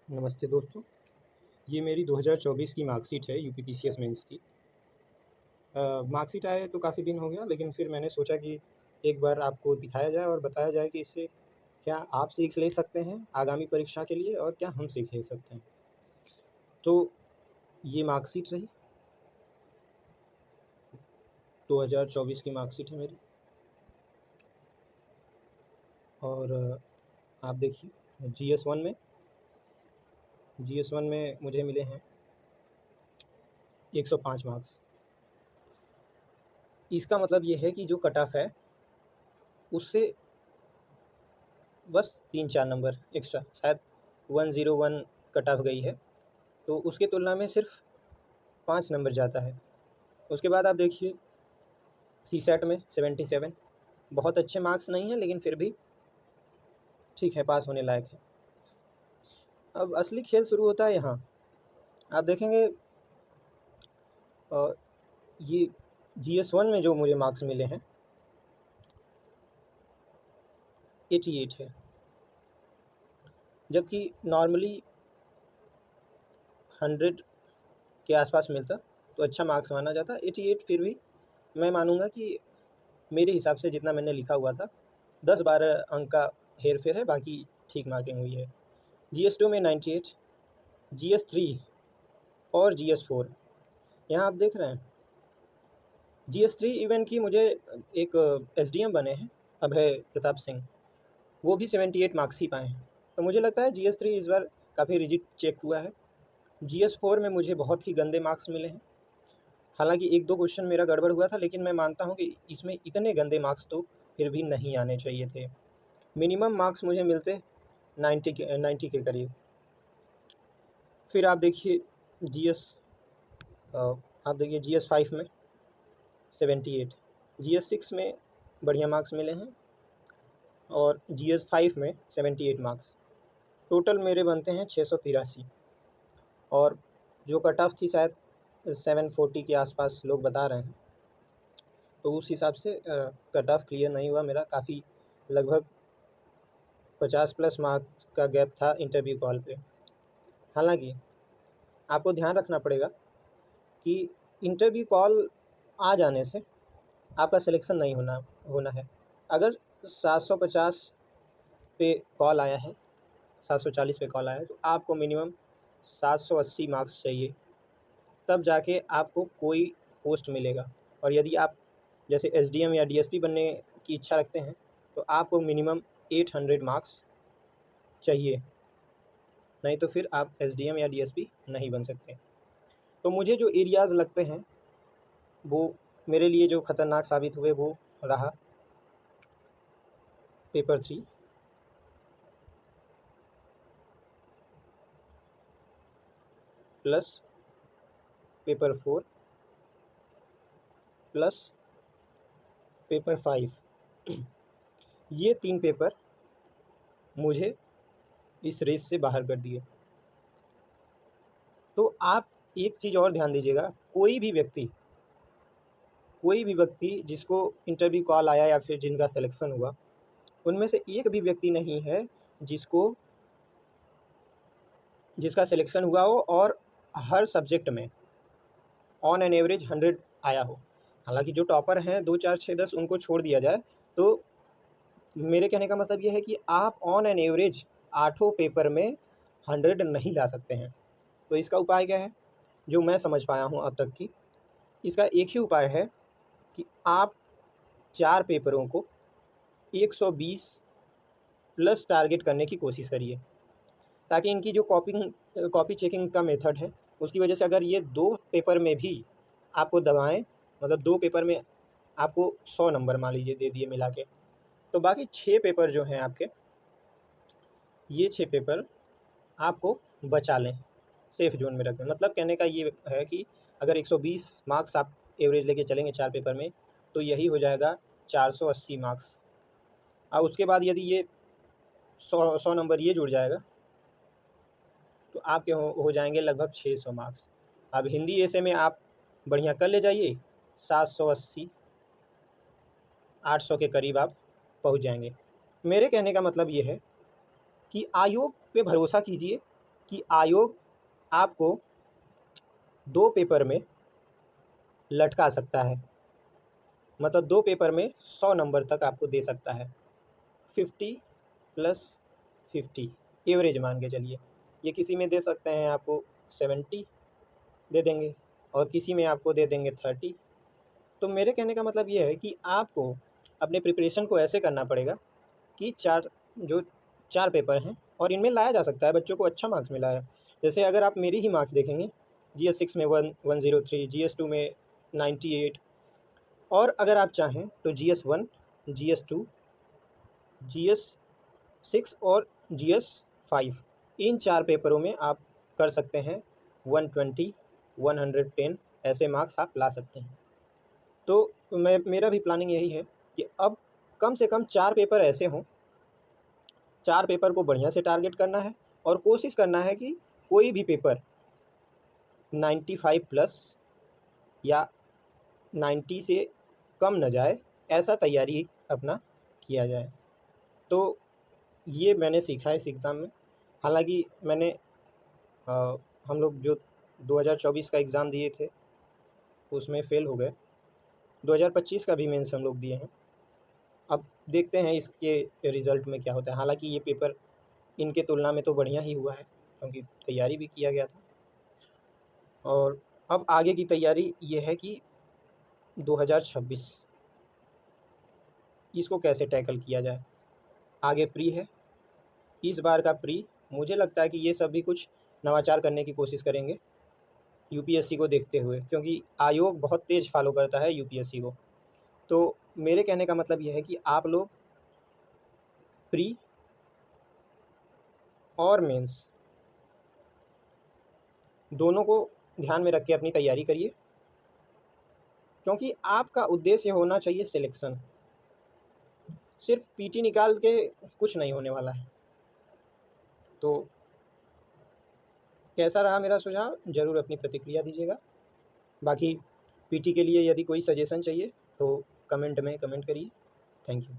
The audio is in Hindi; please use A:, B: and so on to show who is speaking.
A: नमस्ते दोस्तों। ये मेरी 2024 की मार्कशीट है यूपी पीसीएस मेंस की। मार्कशीट आए तो काफ़ी दिन हो गया, लेकिन फिर मैंने सोचा कि एक बार आपको दिखाया जाए और बताया जाए कि इससे क्या आप सीख ले सकते हैं आगामी परीक्षा के लिए और क्या हम सीख ले सकते हैं। तो ये मार्कशीट रही, 2024 की मार्कशीट है मेरी। और आप देखिए जीएस वन में मुझे मिले हैं 105 मार्क्स। इसका मतलब ये है कि जो कट ऑफ है उससे बस 3-4 नंबर एक्स्ट्रा, शायद 101 कट ऑफ गई है, तो उसके तुलना में सिर्फ 5 नंबर जाता है। उसके बाद आप देखिए सीसैट में 77, बहुत अच्छे मार्क्स नहीं हैं, लेकिन फिर भी ठीक है, पास होने लायक है। अब असली खेल शुरू होता है यहाँ। आप देखेंगे ये जीएस वन में जो मुझे मार्क्स मिले हैं 88 है, जबकि नॉर्मली 100 के आसपास मिलता तो अच्छा मार्क्स माना जाता। 88 फिर भी मैं मानूंगा कि मेरे हिसाब से जितना मैंने लिखा हुआ था 10-12 अंक का हेर फेर है, बाकी ठीक मार्किंग हुई है। जीएस टू में 98, जीएस थ्री और जीएस4, यहाँ आप देख रहे हैं जीएस थ्री इवन की मुझे एक एसडीएम बने हैं अभय प्रताप सिंह, वो भी 78 मार्क्स ही पाए हैं। तो मुझे लगता है जीएस थ्री इस बार काफ़ी रिजिट चेक हुआ है। जीएस4 में मुझे बहुत ही गंदे मार्क्स मिले हैं। हालांकि एक दो क्वेश्चन मेरा गड़बड़ हुआ था, लेकिन मैं मानता हूँ कि इसमें इतने गंदे मार्क्स तो फिर भी नहीं आने चाहिए थे। मिनिमम मार्क्स मुझे मिलते 90 के करीब। फिर आप देखिए जीएस5 में 78, जीएस6 में बढ़िया मार्क्स मिले हैं और जीएस5 में 78 मार्क्स। टोटल मेरे बनते हैं 683। और जो कट ऑफ थी शायद 740 के आसपास लोग बता रहे हैं, तो उस हिसाब से कट ऑफ क्लियर नहीं हुआ मेरा। काफ़ी लगभग 50+ मार्क्स का गैप था इंटरव्यू कॉल पे। हालांकि आपको ध्यान रखना पड़ेगा कि इंटरव्यू कॉल आ जाने से आपका सिलेक्शन नहीं होना होना है। अगर 750 पे कॉल आया है, 740 पे कॉल आया है, तो आपको मिनिमम 780 मार्क्स चाहिए, तब जाके आपको कोई पोस्ट मिलेगा। और यदि आप जैसे एसडीएम या डीएसपी बनने की इच्छा रखते हैं तो आपको मिनिमम 800 मार्क्स चाहिए, नहीं तो फिर आप एसडीएम या डीएसपी नहीं बन सकते। तो मुझे जो एरियाज़ लगते हैं वो मेरे लिए जो ख़तरनाक साबित हुए वो रहा paper 3, plus paper 4, plus paper 5। ये 3 पेपर मुझे इस रेस से बाहर कर दिए। तो आप एक चीज़ और ध्यान दीजिएगा, कोई भी व्यक्ति जिसको इंटरव्यू कॉल आया या फिर जिनका सिलेक्शन हुआ, उनमें से एक भी व्यक्ति नहीं है जिसका सिलेक्शन हुआ हो और हर सब्जेक्ट में ऑन एन एवरेज 100 आया हो। हालांकि जो टॉपर हैं 2, 4, 6, 10 उनको छोड़ दिया जाए, तो मेरे कहने का मतलब ये है कि आप ऑन एन एवरेज 8 पेपर में 100 नहीं ला सकते हैं। तो इसका उपाय क्या है, जो मैं समझ पाया हूँ अब तक की, इसका एक ही उपाय है कि आप 4 पेपरों को 120 प्लस टारगेट करने की कोशिश करिए, ताकि इनकी जो कॉपी चेकिंग का मेथड है उसकी वजह से अगर ये 2 पेपर में भी आपको दबाएं, मतलब 2 पेपर में आपको 100 नंबर मान लीजिए दे दिए मिला के, तो बाकी 6 पेपर जो हैं आपके, ये 6 पेपर आपको बचा लें, सेफ जोन में रख दें। मतलब कहने का ये है कि अगर 120 मार्क्स आप एवरेज लेके चलेंगे 4 पेपर में, तो यही हो जाएगा 480 मार्क्स। और उसके बाद यदि ये 100 नंबर ये जुड़ जाएगा तो आपके हो जाएंगे लगभग 600 मार्क्स। अब हिंदी ऐसे में आप बढ़िया कर ले जाइए, 780 800 के करीब आप पहुंच जाएंगे। मेरे कहने का मतलब ये है कि आयोग पे भरोसा कीजिए, कि आयोग आपको 2 पेपर में लटका सकता है, मतलब 2 पेपर में 100 नंबर तक आपको दे सकता है। 50 + 50 एवरेज मान के चलिए। ये किसी में दे सकते हैं आपको 70 दे देंगे और किसी में आपको दे देंगे 30। तो मेरे कहने का मतलब ये है कि आपको अपने प्रिपरेशन को ऐसे करना पड़ेगा कि 4 पेपर हैं और इनमें लाया जा सकता है, बच्चों को अच्छा मार्क्स मिला है। जैसे अगर आप मेरी ही मार्क्स देखेंगे, GS 6 में 103, GS 2 में 98, और अगर आप चाहें तो GS 1, GS 2, GS 6 और GS 5, इन 4 पेपरों में आप कर सकते हैं 120, 110 ऐसे मार्क्स आप ला सकते हैं। तो मेरा भी प्लानिंग यही है कि अब कम से कम 4 पेपर ऐसे हों, 4 पेपर को बढ़िया से टारगेट करना है और कोशिश करना है कि कोई भी पेपर 95 प्लस या 90 से कम न जाए, ऐसा तैयारी अपना किया जाए। तो ये मैंने सीखा है इस एग्ज़ाम में। हालांकि मैंने हम लोग जो 2024 का एग्ज़ाम दिए थे उसमें फ़ेल हो गए। 2025 का भी मेंस हम लोग दिए हैं। अब देखते हैं इसके रिज़ल्ट में क्या होता है। हालांकि ये पेपर इनके तुलना में तो बढ़िया ही हुआ है क्योंकि तैयारी भी किया गया था। और अब आगे की तैयारी ये है कि 2026 इसको कैसे टैकल किया जाए। आगे प्री है, इस बार का प्री मुझे लगता है कि ये सब भी कुछ नवाचार करने की कोशिश करेंगे यूपीएससी को देखते हुए, क्योंकि आयोग बहुत तेज़ फॉलो करता है यूपीएससी को। तो मेरे कहने का मतलब ये है कि आप लोग प्री और मेंस दोनों को ध्यान में रख के अपनी तैयारी करिए, क्योंकि आपका उद्देश्य होना चाहिए सिलेक्शन। सिर्फ पीटी निकाल के कुछ नहीं होने वाला है। तो कैसा रहा मेरा सुझाव, ज़रूर अपनी प्रतिक्रिया दीजिएगा। बाकी पीटी के लिए यदि कोई सजेशन चाहिए तो कमेंट में कमेंट करिए। Thank you.